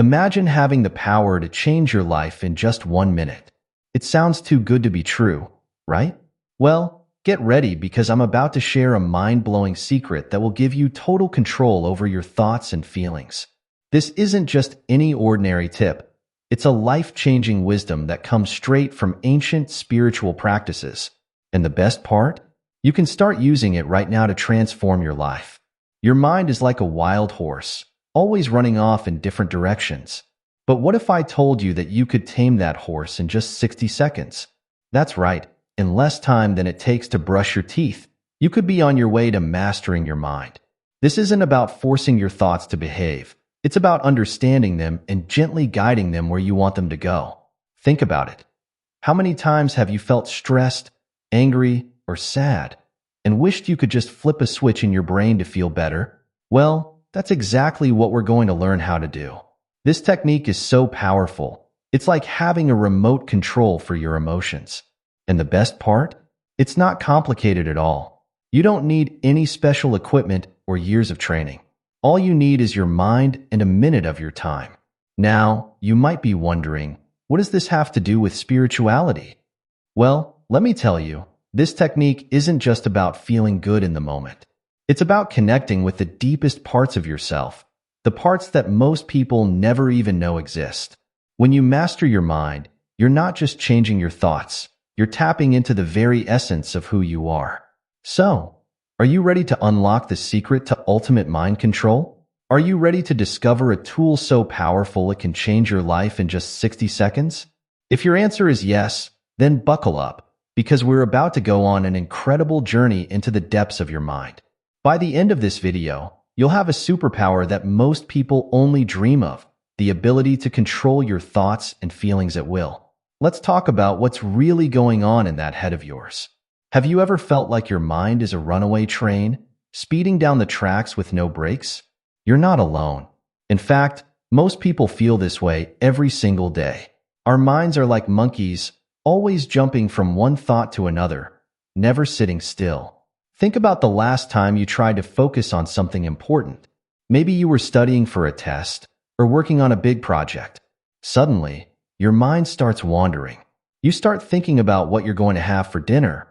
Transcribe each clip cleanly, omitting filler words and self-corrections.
Imagine having the power to change your life in just 1 minute. It sounds too good to be true, right? Well, get ready because I'm about to share a mind-blowing secret that will give you total control over your thoughts and feelings. This isn't just any ordinary tip. It's a life-changing wisdom that comes straight from ancient spiritual practices. And the best part? You can start using it right now to transform your life. Your mind is like a wild horse, always running off in different directions. But what if I told you that you could tame that horse in just 60 seconds? That's right, in less time than it takes to brush your teeth, you could be on your way to mastering your mind. This isn't about forcing your thoughts to behave. It's about understanding them and gently guiding them where you want them to go. Think about it. How many times have you felt stressed, angry, or sad, and wished you could just flip a switch in your brain to feel better? Well, that's exactly what we're going to learn how to do. This technique is so powerful. It's like having a remote control for your emotions. And the best part? It's not complicated at all. You don't need any special equipment or years of training. All you need is your mind and a minute of your time. Now, you might be wondering, what does this have to do with spirituality? Well, let me tell you, this technique isn't just about feeling good in the moment. It's about connecting with the deepest parts of yourself, the parts that most people never even know exist. When you master your mind, you're not just changing your thoughts, you're tapping into the very essence of who you are. So, are you ready to unlock the secret to ultimate mind control? Are you ready to discover a tool so powerful it can change your life in just 60 seconds? If your answer is yes, then buckle up, because we're about to go on an incredible journey into the depths of your mind. By the end of this video, you'll have a superpower that most people only dream of, the ability to control your thoughts and feelings at will. Let's talk about what's really going on in that head of yours. Have you ever felt like your mind is a runaway train, speeding down the tracks with no brakes? You're not alone. In fact, most people feel this way every single day. Our minds are like monkeys, always jumping from one thought to another, never sitting still. Think about the last time you tried to focus on something important. Maybe you were studying for a test or working on a big project. Suddenly, your mind starts wandering. You start thinking about what you're going to have for dinner,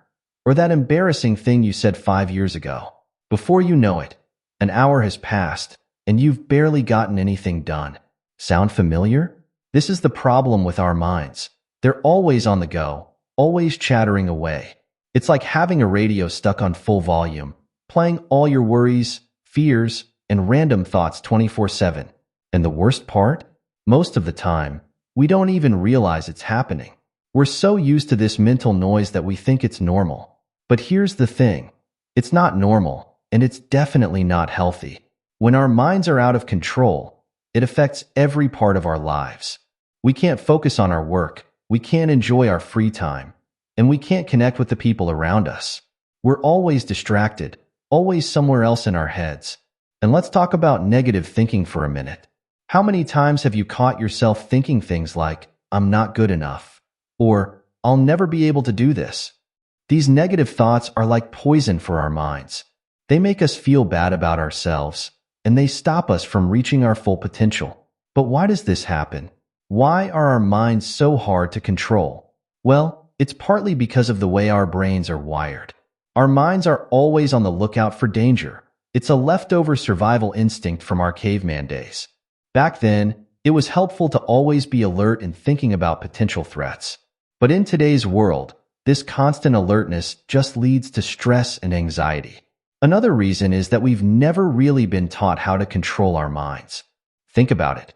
or that embarrassing thing you said 5 years ago. Before you know it, an hour has passed, and you've barely gotten anything done. Sound familiar? This is the problem with our minds. They're always on the go, always chattering away. It's like having a radio stuck on full volume, playing all your worries, fears, and random thoughts 24/7. And the worst part? Most of the time, we don't even realize it's happening. We're so used to this mental noise that we think it's normal. But here's the thing. It's not normal, and it's definitely not healthy. When our minds are out of control, it affects every part of our lives. We can't focus on our work, we can't enjoy our free time, and we can't connect with the people around us. We're always distracted, always somewhere else in our heads. And let's talk about negative thinking for a minute. How many times have you caught yourself thinking things like, "I'm not good enough," or "I'll never be able to do this"? These negative thoughts are like poison for our minds. They make us feel bad about ourselves, and they stop us from reaching our full potential. But why does this happen? Why are our minds so hard to control? Well, it's partly because of the way our brains are wired. Our minds are always on the lookout for danger. It's a leftover survival instinct from our caveman days. Back then, it was helpful to always be alert and thinking about potential threats. But in today's world, this constant alertness just leads to stress and anxiety. Another reason is that we've never really been taught how to control our minds. Think about it.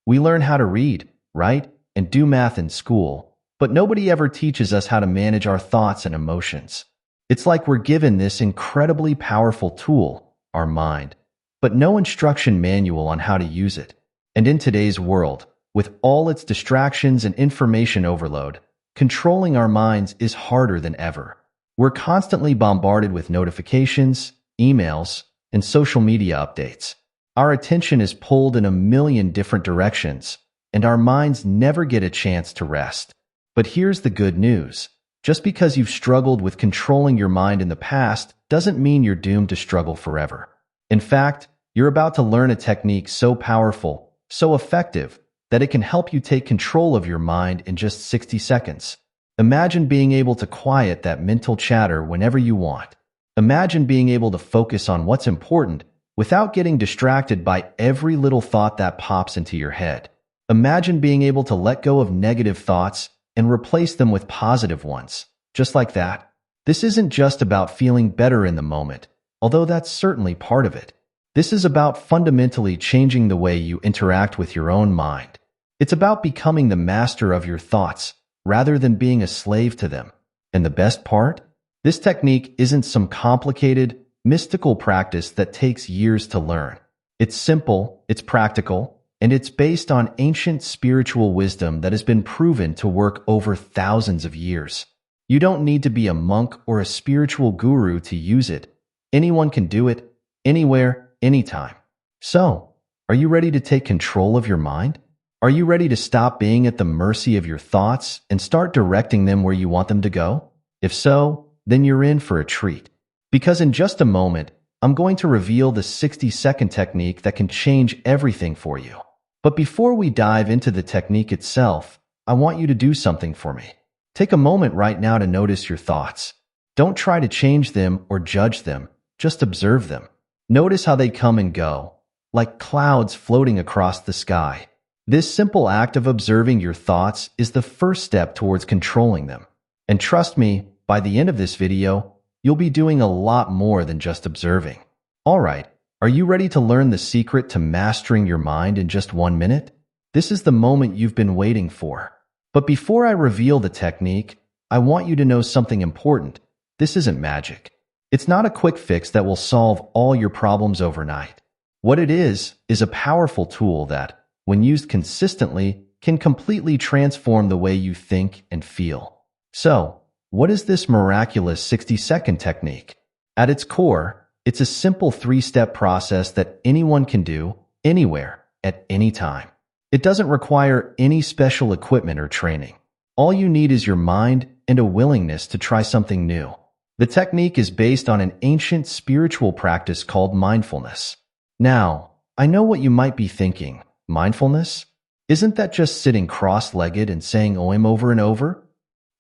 We learn how to read, write, and do math in school, but nobody ever teaches us how to manage our thoughts and emotions. It's like we're given this incredibly powerful tool, our mind, but no instruction manual on how to use it. And in today's world, with all its distractions and information overload, controlling our minds is harder than ever. We're constantly bombarded with notifications, emails, and social media updates. Our attention is pulled in a million different directions, and our minds never get a chance to rest. But here's the good news. Just because you've struggled with controlling your mind in the past doesn't mean you're doomed to struggle forever. In fact, you're about to learn a technique so powerful, so effective that it can help you take control of your mind in just 60 seconds. Imagine being able to quiet that mental chatter whenever you want. Imagine being able to focus on what's important without getting distracted by every little thought that pops into your head. Imagine being able to let go of negative thoughts and replace them with positive ones, just like that. This isn't just about feeling better in the moment, although that's certainly part of it. This is about fundamentally changing the way you interact with your own mind. It's about becoming the master of your thoughts rather than being a slave to them. And the best part? This technique isn't some complicated, mystical practice that takes years to learn. It's simple, it's practical, and it's based on ancient spiritual wisdom that has been proven to work over thousands of years. You don't need to be a monk or a spiritual guru to use it. Anyone can do it, anywhere, anytime. So, are you ready to take control of your mind? Are you ready to stop being at the mercy of your thoughts and start directing them where you want them to go? If so, then you're in for a treat. Because in just a moment, I'm going to reveal the 60-second technique that can change everything for you. But before we dive into the technique itself, I want you to do something for me. Take a moment right now to notice your thoughts. Don't try to change them or judge them, just observe them. Notice how they come and go, like clouds floating across the sky. This simple act of observing your thoughts is the first step towards controlling them. And trust me, by the end of this video, you'll be doing a lot more than just observing. Alright, are you ready to learn the secret to mastering your mind in just 1 minute? This is the moment you've been waiting for. But before I reveal the technique, I want you to know something important. This isn't magic. It's not a quick fix that will solve all your problems overnight. What it is a powerful tool that, when used consistently, can completely transform the way you think and feel. So, what is this miraculous 60-second technique? At its core, it's a simple 3-step process that anyone can do, anywhere, at any time. It doesn't require any special equipment or training. All you need is your mind and a willingness to try something new. The technique is based on an ancient spiritual practice called mindfulness. Now, I know what you might be thinking. Mindfulness? Isn't that just sitting cross-legged and saying OM over and over?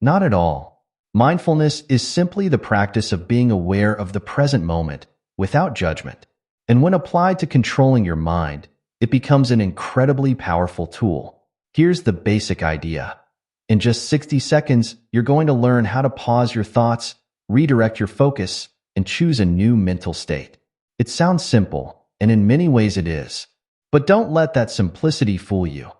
Not at all. Mindfulness is simply the practice of being aware of the present moment, without judgment. And when applied to controlling your mind, it becomes an incredibly powerful tool. Here's the basic idea. In just 60 seconds, you're going to learn how to pause your thoughts, redirect your focus, and choose a new mental state. It sounds simple, and in many ways it is. But don't let that simplicity fool you.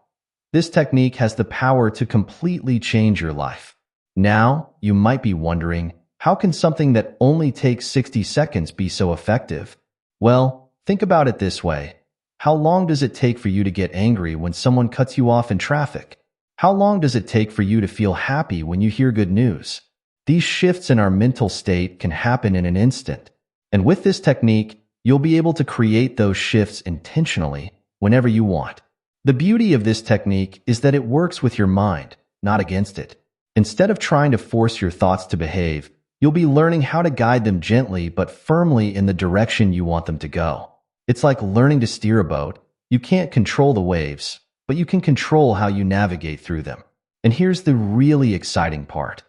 This technique has the power to completely change your life. Now, you might be wondering, how can something that only takes 60 seconds be so effective? Well, think about it this way. How long does it take for you to get angry when someone cuts you off in traffic? How long does it take for you to feel happy when you hear good news? These shifts in our mental state can happen in an instant. And with this technique, you'll be able to create those shifts intentionally whenever you want. The beauty of this technique is that it works with your mind, not against it. Instead of trying to force your thoughts to behave, you'll be learning how to guide them gently but firmly in the direction you want them to go. It's like learning to steer a boat. You can't control the waves, but you can control how you navigate through them. And here's the really exciting part.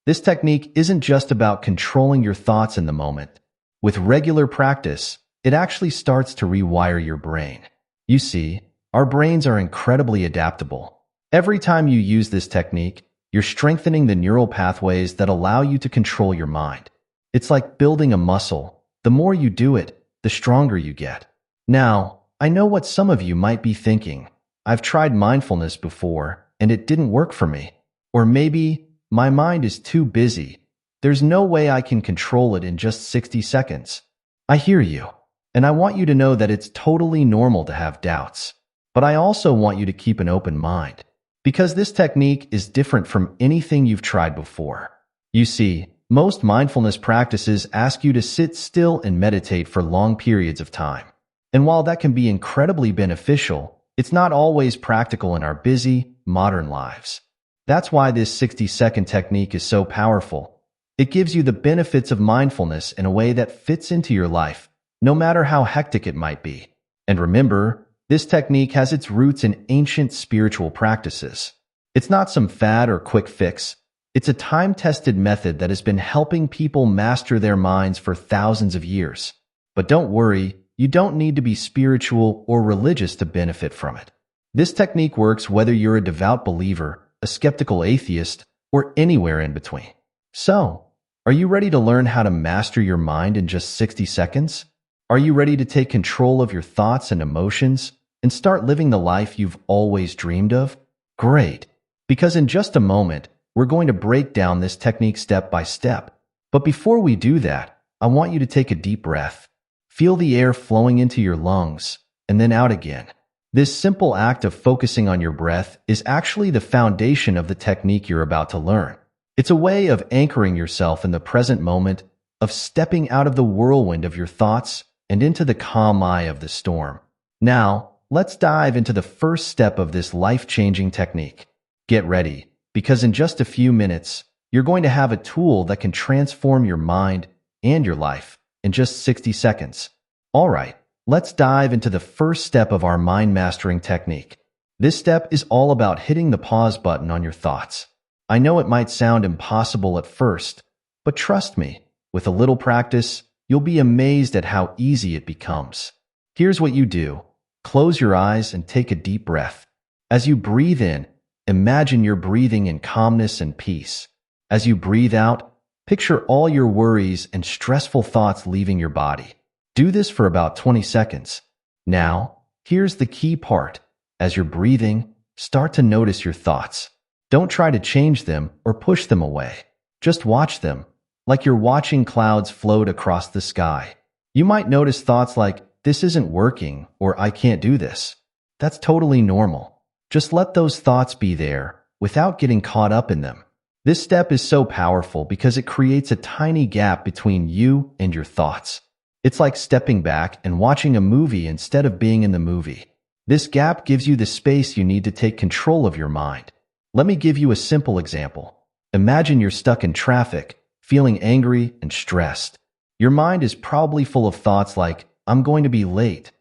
This technique isn't just about controlling your thoughts in the moment. With regular practice, it actually starts to rewire your brain. You see, our brains are incredibly adaptable. Every time you use this technique, you're strengthening the neural pathways that allow you to control your mind. It's like building a muscle. The more you do it, the stronger you get. Now, I know what some of you might be thinking. I've tried mindfulness before, and it didn't work for me. Or maybe, my mind is too busy. There's no way I can control it in just 60 seconds. I hear you, and I want you to know that it's totally normal to have doubts. But I also want you to keep an open mind. Because this technique is different from anything you've tried before. You see, most mindfulness practices ask you to sit still and meditate for long periods of time. And while that can be incredibly beneficial, it's not always practical in our busy, modern lives. That's why this 60-second technique is so powerful. It gives you the benefits of mindfulness in a way that fits into your life, no matter how hectic it might be. And remember, This technique has its roots in ancient spiritual practices. It's not some fad or quick fix. It's a time-tested method that has been helping people master their minds for thousands of years. But don't worry, you don't need to be spiritual or religious to benefit from it. This technique works whether you're a devout believer, a skeptical atheist, or anywhere in between. So, are you ready to learn how to master your mind in just 60 seconds? Are you ready to take control of your thoughts and emotions and start living the life you've always dreamed of? Great, because in just a moment, we're going to break down this technique step by step. But before we do that, I want you to take a deep breath. Feel the air flowing into your lungs and then out again. This simple act of focusing on your breath is actually the foundation of the technique you're about to learn. It's a way of anchoring yourself in the present moment, of stepping out of the whirlwind of your thoughts and into the calm eye of the storm. Now, let's dive into the first step of this life-changing technique. Get ready, because in just a few minutes, you're going to have a tool that can transform your mind and your life in just 60 seconds. All right, let's dive into the first step of our mind mastering technique. This step is all about hitting the pause button on your thoughts. I know it might sound impossible at first, but trust me, with a little practice, you'll be amazed at how easy it becomes. Here's what you do. Close your eyes and take a deep breath. As you breathe in, imagine you're breathing in calmness and peace. As you breathe out, picture all your worries and stressful thoughts leaving your body. Do this for about 20 seconds. Now, here's the key part. As you're breathing, start to notice your thoughts. Don't try to change them or push them away. Just watch them, like you're watching clouds float across the sky. You might notice thoughts like, "This isn't working," or "I can't do this." That's totally normal. Just let those thoughts be there without getting caught up in them. This step is so powerful because it creates a tiny gap between you and your thoughts. It's like stepping back and watching a movie instead of being in the movie. This gap gives you the space you need to take control of your mind. Let me give you a simple example. Imagine you're stuck in traffic, feeling angry and stressed. Your mind is probably full of thoughts like, "I'm going to be late,"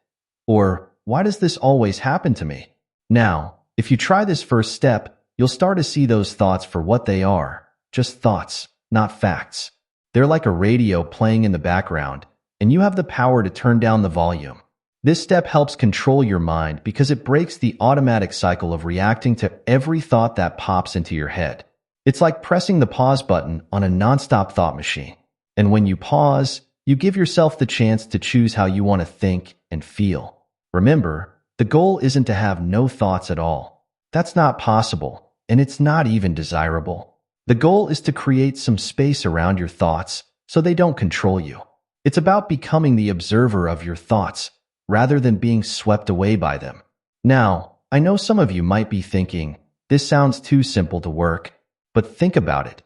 or "Why does this always happen to me?" Now, if you try this first step, you'll start to see those thoughts for what they are, just thoughts, not facts. They're like a radio playing in the background, and you have the power to turn down the volume. This step helps control your mind because it breaks the automatic cycle of reacting to every thought that pops into your head. It's like pressing the pause button on a nonstop thought machine. And when you pause, you give yourself the chance to choose how you want to think and feel. Remember, the goal isn't to have no thoughts at all. That's not possible, and it's not even desirable. The goal is to create some space around your thoughts so they don't control you. It's about becoming the observer of your thoughts, rather than being swept away by them. Now, I know some of you might be thinking, this sounds too simple to work, but think about it.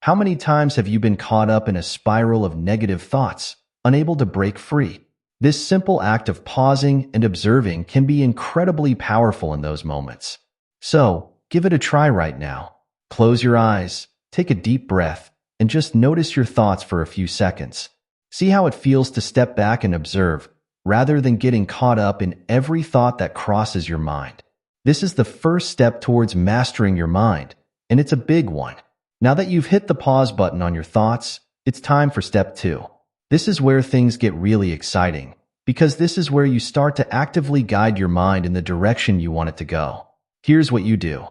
How many times have you been caught up in a spiral of negative thoughts, unable to break free? This simple act of pausing and observing can be incredibly powerful in those moments. So, give it a try right now. Close your eyes, take a deep breath, and just notice your thoughts for a few seconds. See how it feels to step back and observe, rather than getting caught up in every thought that crosses your mind. This is the first step towards mastering your mind, and it's a big one. Now that you've hit the pause button on your thoughts, it's time for step 2. This is where things get really exciting, because this is where you start to actively guide your mind in the direction you want it to go. Here's what you do.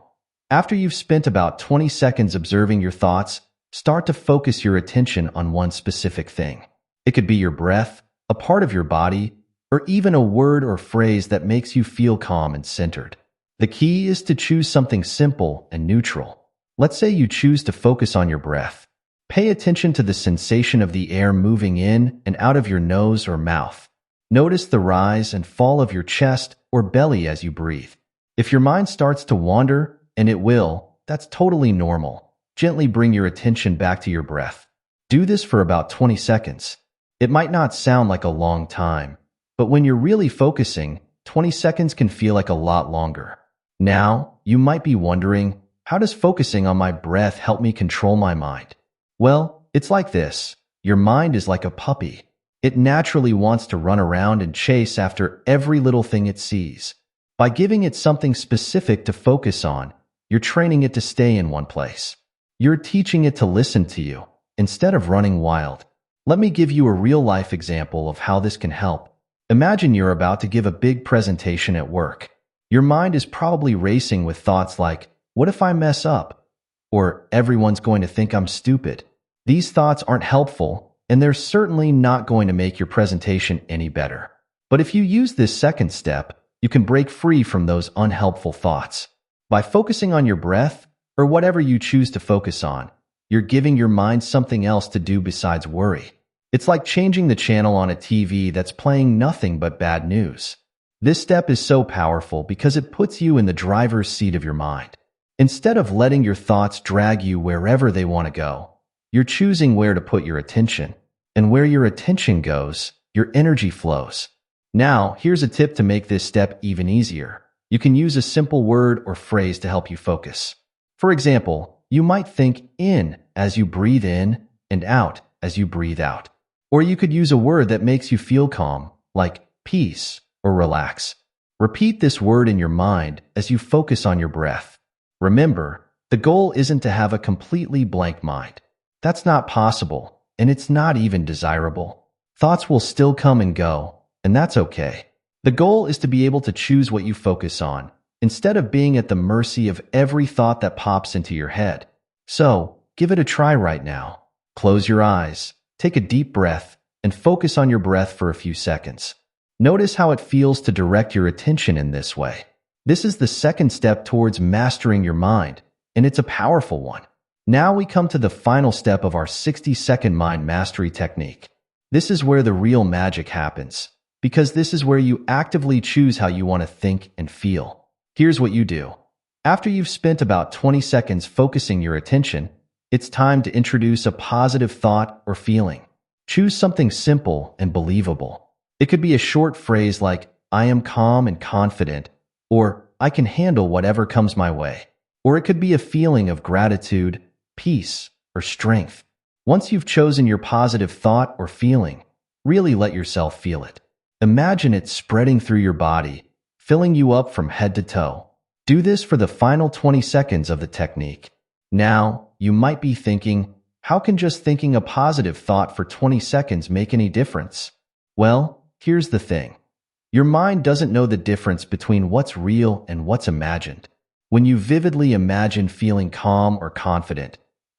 After you've spent about 20 seconds observing your thoughts, start to focus your attention on one specific thing. It could be your breath, a part of your body, or even a word or phrase that makes you feel calm and centered. The key is to choose something simple and neutral. Let's say you choose to focus on your breath. Pay attention to the sensation of the air moving in and out of your nose or mouth. Notice the rise and fall of your chest or belly as you breathe. If your mind starts to wander, and it will, that's totally normal. Gently bring your attention back to your breath. Do this for about 20 seconds. It might not sound like a long time, but when you're really focusing, 20 seconds can feel like a lot longer. Now, you might be wondering, how does focusing on my breath help me control my mind? Well, it's like this. Your mind is like a puppy. It naturally wants to run around and chase after every little thing it sees. By giving it something specific to focus on, you're training it to stay in one place. You're teaching it to listen to you, instead of running wild. Let me give you a real-life example of how this can help. Imagine you're about to give a big presentation at work. Your mind is probably racing with thoughts like, what if I mess up? Or everyone's going to think I'm stupid. These thoughts aren't helpful, and they're certainly not going to make your presentation any better. But if you use this second step, you can break free from those unhelpful thoughts. By focusing on your breath, or whatever you choose to focus on, you're giving your mind something else to do besides worry. It's like changing the channel on a TV that's playing nothing but bad news. This step is so powerful because it puts you in the driver's seat of your mind. Instead of letting your thoughts drag you wherever they want to go, you're choosing where to put your attention. And where your attention goes, your energy flows. Now, here's a tip to make this step even easier. You can use a simple word or phrase to help you focus. For example, you might think in as you breathe in and out as you breathe out. Or you could use a word that makes you feel calm, like peace or relax. Repeat this word in your mind as you focus on your breath. Remember, the goal isn't to have a completely blank mind. That's not possible, and it's not even desirable. Thoughts will still come and go, and that's okay. The goal is to be able to choose what you focus on, instead of being at the mercy of every thought that pops into your head. So, give it a try right now. Close your eyes, take a deep breath, and focus on your breath for a few seconds. Notice how it feels to direct your attention in this way. This is the second step towards mastering your mind, and it's a powerful one. Now we come to the final step of our 60-second mind mastery technique. This is where the real magic happens, because this is where you actively choose how you want to think and feel. Here's what you do. After you've spent about 20 seconds focusing your attention, it's time to introduce a positive thought or feeling. Choose something simple and believable. It could be a short phrase like, I am calm and confident, or I can handle whatever comes my way. Or it could be a feeling of gratitude, peace, or strength. Once you've chosen your positive thought or feeling, really let yourself feel it. Imagine it spreading through your body, filling you up from head to toe. Do this for the final 20 seconds of the technique. Now, you might be thinking, how can just thinking a positive thought for 20 seconds make any difference? Well, here's the thing. Your mind doesn't know the difference between what's real and what's imagined. When you vividly imagine feeling calm or confident,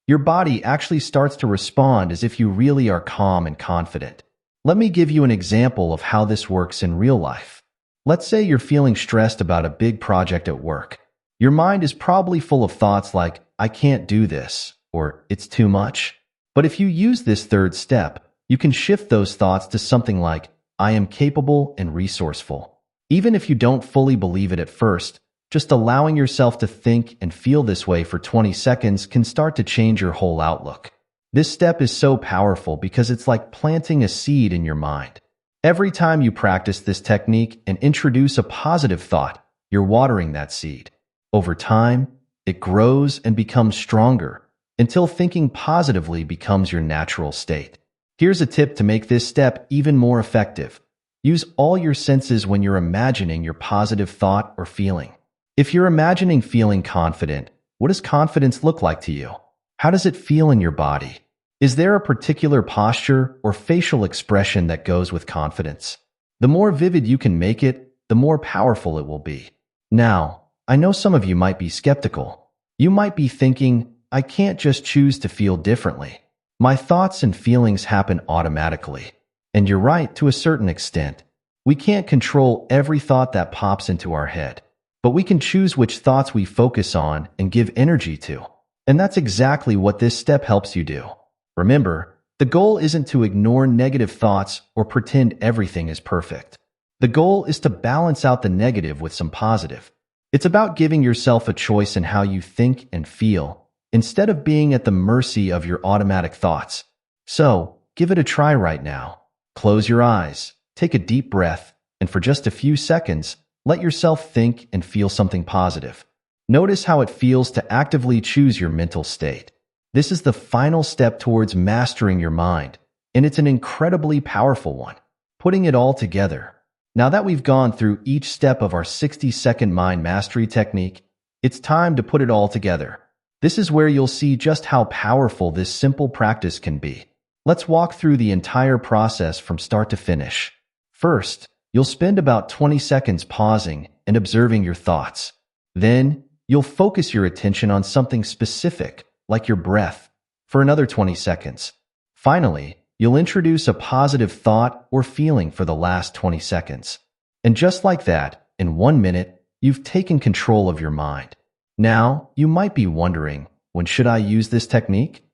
your body actually starts to respond as if you really are calm and confident. Let me give you an example of how this works in real life. Let's say you're feeling stressed about a big project at work. Your mind is probably full of thoughts like, I can't do this, or it's too much. But if you use this third step, you can shift those thoughts to something like, I am capable and resourceful. Even if you don't fully believe it at first, just allowing yourself to think and feel this way for 20 seconds can start to change your whole outlook. This step is so powerful because it's like planting a seed in your mind. Every time you practice this technique and introduce a positive thought, you're watering that seed. Over time, it grows and becomes stronger until thinking positively becomes your natural state. Here's a tip to make this step even more effective. Use all your senses when you're imagining your positive thought or feeling. If you're imagining feeling confident, what does confidence look like to you? How does it feel in your body? Is there a particular posture or facial expression that goes with confidence? The more vivid you can make it, the more powerful it will be. Now, I know some of you might be skeptical. You might be thinking, I can't just choose to feel differently. My thoughts and feelings happen automatically. And you're right to a certain extent. We can't control every thought that pops into our head. But we can choose which thoughts we focus on and give energy to. And that's exactly what this step helps you do. Remember, the goal isn't to ignore negative thoughts or pretend everything is perfect. The goal is to balance out the negative with some positive. It's about giving yourself a choice in how you think and feel, instead of being at the mercy of your automatic thoughts. So, give it a try right now. Close your eyes, take a deep breath, and for just a few seconds, let yourself think and feel something positive. Notice how it feels to actively choose your mental state. This is the final step towards mastering your mind, and it's an incredibly powerful one. Putting it all together. Now that we've gone through each step of our 60-second mind mastery technique, it's time to put it all together. This is where you'll see just how powerful this simple practice can be. Let's walk through the entire process from start to finish. First, you'll spend about 20 seconds pausing and observing your thoughts. Then, you'll focus your attention on something specific, like your breath, for another 20 seconds. Finally, you'll introduce a positive thought or feeling for the last 20 seconds. And just like that, in 1 minute, you've taken control of your mind. Now, you might be wondering, when should I use this technique?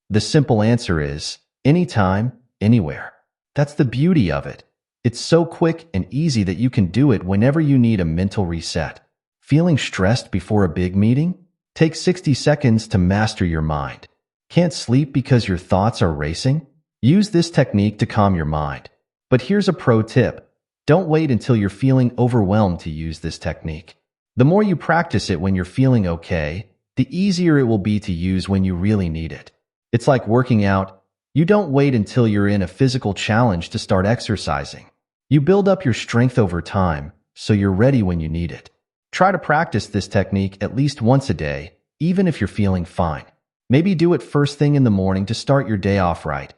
The simple answer is, anytime, anywhere. That's the beauty of it. It's so quick and easy that you can do it whenever you need a mental reset. Feeling stressed before a big meeting? Take 60 seconds to master your mind. Can't sleep because your thoughts are racing? Use this technique to calm your mind. But here's a pro tip. Don't wait until you're feeling overwhelmed to use this technique. The more you practice it when you're feeling okay, the easier it will be to use when you really need it. It's like working out. You don't wait until you're in a physical challenge to start exercising. You build up your strength over time, so you're ready when you need it. Try to practice this technique at least once a day, even if you're feeling fine. Maybe do it first thing in the morning to start your day off right,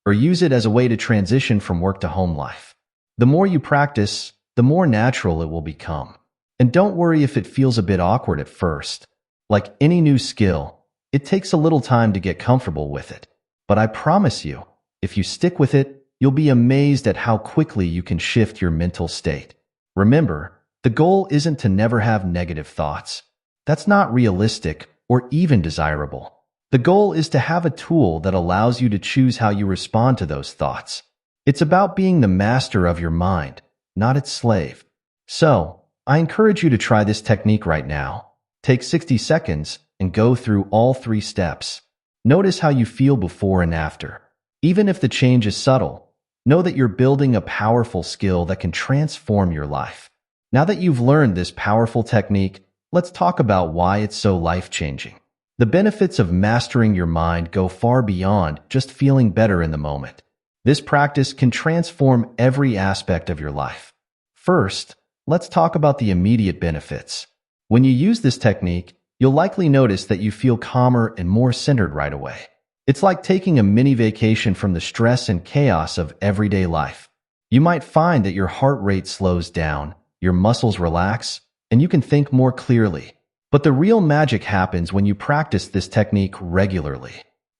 or use it as a way to transition from work to home life. The more you practice, the more natural it will become. And don't worry if it feels a bit awkward at first. Like any new skill, it takes a little time to get comfortable with it. But I promise you, if you stick with it, you'll be amazed at how quickly you can shift your mental state. Remember, the goal isn't to never have negative thoughts. That's not realistic or even desirable. The goal is to have a tool that allows you to choose how you respond to those thoughts. It's about being the master of your mind, not its slave. So, I encourage you to try this technique right now. Take 60 seconds and go through all 3 steps. Notice how you feel before and after. Even if the change is subtle, know that you're building a powerful skill that can transform your life. Now that you've learned this powerful technique, let's talk about why it's so life-changing. The benefits of mastering your mind go far beyond just feeling better in the moment. This practice can transform every aspect of your life. First, let's talk about the immediate benefits. When you use this technique, you'll likely notice that you feel calmer and more centered right away. It's like taking a mini vacation from the stress and chaos of everyday life. You might find that your heart rate slows down, your muscles relax, and you can think more clearly. But the real magic happens when you practice this technique regularly.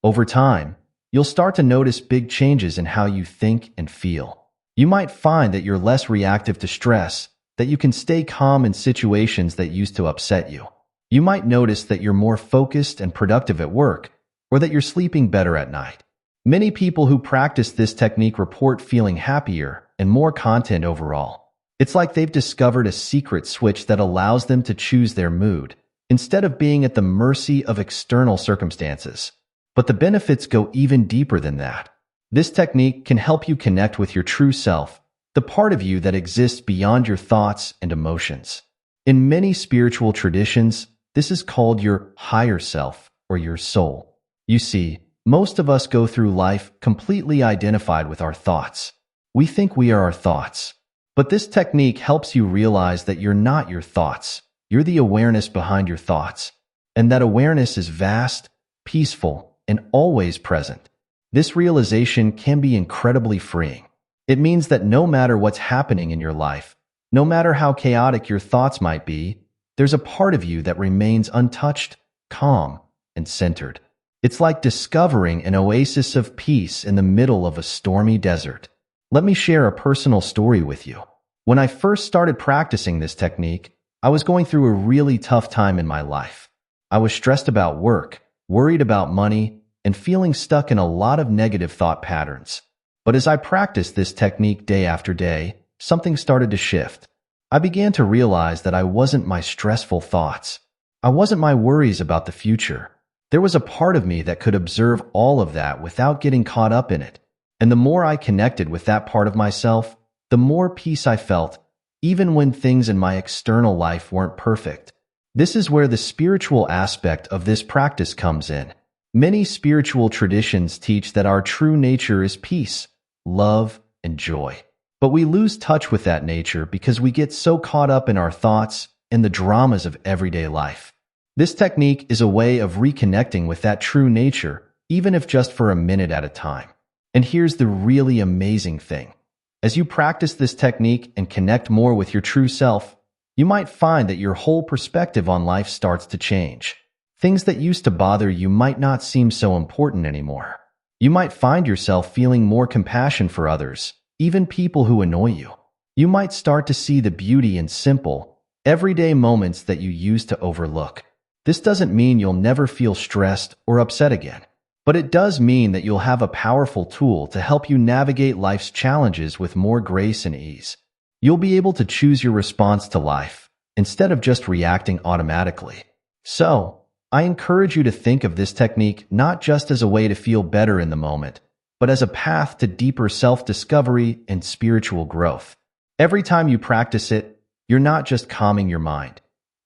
Over time, you'll start to notice big changes in how you think and feel. You might find that you're less reactive to stress, that you can stay calm in situations that used to upset you. You might notice that you're more focused and productive at work, or that you're sleeping better at night. Many people who practice this technique report feeling happier and more content overall. It's like they've discovered a secret switch that allows them to choose their mood, instead of being at the mercy of external circumstances. But the benefits go even deeper than that. This technique can help you connect with your true self, the part of you that exists beyond your thoughts and emotions. In many spiritual traditions, this is called your higher self or your soul. You see, most of us go through life completely identified with our thoughts. We think we are our thoughts. But this technique helps you realize that you're not your thoughts. You're the awareness behind your thoughts. And that awareness is vast, peaceful, and always present. This realization can be incredibly freeing. It means that no matter what's happening in your life, no matter how chaotic your thoughts might be, there's a part of you that remains untouched, calm, and centered. It's like discovering an oasis of peace in the middle of a stormy desert. Let me share a personal story with you. When I first started practicing this technique, I was going through a really tough time in my life. I was stressed about work, worried about money, and feeling stuck in a lot of negative thought patterns. But as I practiced this technique day after day, something started to shift. I began to realize that I wasn't my stressful thoughts. I wasn't my worries about the future. There was a part of me that could observe all of that without getting caught up in it. And the more I connected with that part of myself, the more peace I felt, even when things in my external life weren't perfect. This is where the spiritual aspect of this practice comes in. Many spiritual traditions teach that our true nature is peace, love, and joy. But we lose touch with that nature because we get so caught up in our thoughts and the dramas of everyday life. This technique is a way of reconnecting with that true nature, even if just for a minute at a time. And here's the really amazing thing. As you practice this technique and connect more with your true self, you might find that your whole perspective on life starts to change. Things that used to bother you might not seem so important anymore. You might find yourself feeling more compassion for others, even people who annoy you. You might start to see the beauty in simple, everyday moments that you used to overlook. This doesn't mean you'll never feel stressed or upset again, but it does mean that you'll have a powerful tool to help you navigate life's challenges with more grace and ease. You'll be able to choose your response to life instead of just reacting automatically. So, I encourage you to think of this technique not just as a way to feel better in the moment, but as a path to deeper self-discovery and spiritual growth. Every time you practice it, you're not just calming your mind.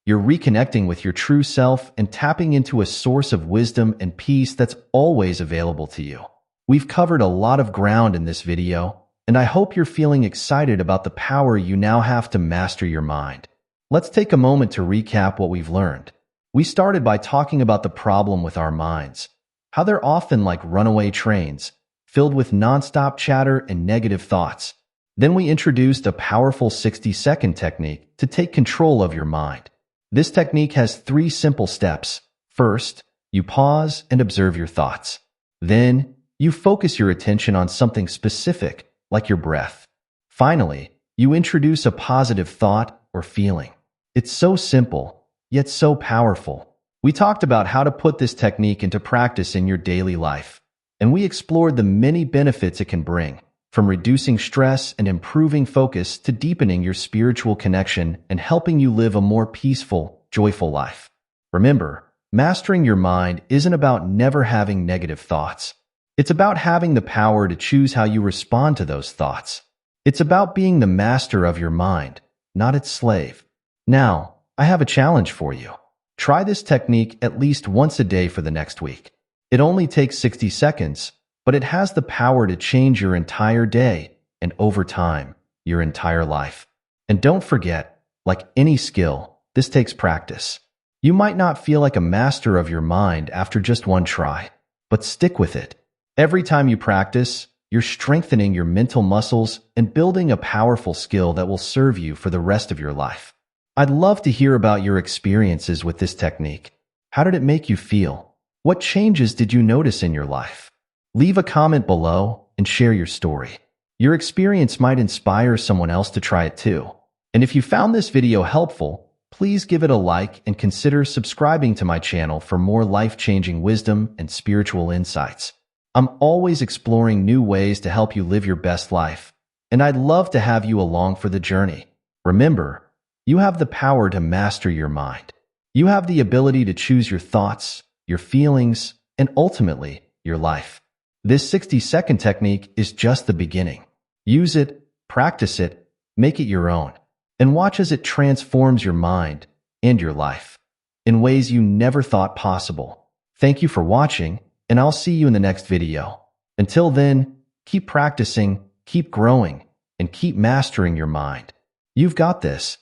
You're reconnecting with your true self and tapping into a source of wisdom and peace that's always available to you. We've covered a lot of ground in this video, and I hope you're feeling excited about the power you now have to master your mind. Let's take a moment to recap what we've learned. We started by talking about the problem with our minds, how they're often like runaway trains, filled with nonstop chatter and negative thoughts. Then we introduced a powerful 60-second technique to take control of your mind. This technique has 3 simple steps. First, you pause and observe your thoughts. Then, you focus your attention on something specific, like your breath. Finally, you introduce a positive thought or feeling. It's so simple, yet so powerful. We talked about how to put this technique into practice in your daily life, and we explored the many benefits it can bring, from reducing stress and improving focus to deepening your spiritual connection and helping you live a more peaceful, joyful life. Remember, mastering your mind isn't about never having negative thoughts. It's about having the power to choose how you respond to those thoughts. It's about being the master of your mind, not its slave. Now, I have a challenge for you. Try this technique at least once a day for the next week. It only takes 60 seconds, but it has the power to change your entire day and, over time, your entire life. And don't forget, like any skill, this takes practice. You might not feel like a master of your mind after just one try, but stick with it. Every time you practice, you're strengthening your mental muscles and building a powerful skill that will serve you for the rest of your life. I'd love to hear about your experiences with this technique. How did it make you feel? What changes did you notice in your life? Leave a comment below and share your story. Your experience might inspire someone else to try it too. And if you found this video helpful, please give it a like and consider subscribing to my channel for more life-changing wisdom and spiritual insights. I'm always exploring new ways to help you live your best life, and I'd love to have you along for the journey. Remember, you have the power to master your mind. You have the ability to choose your thoughts, your feelings, and ultimately, your life. This 60-second technique is just the beginning. Use it, practice it, make it your own, and watch as it transforms your mind and your life in ways you never thought possible. Thank you for watching, and I'll see you in the next video. Until then, keep practicing, keep growing, and keep mastering your mind. You've got this.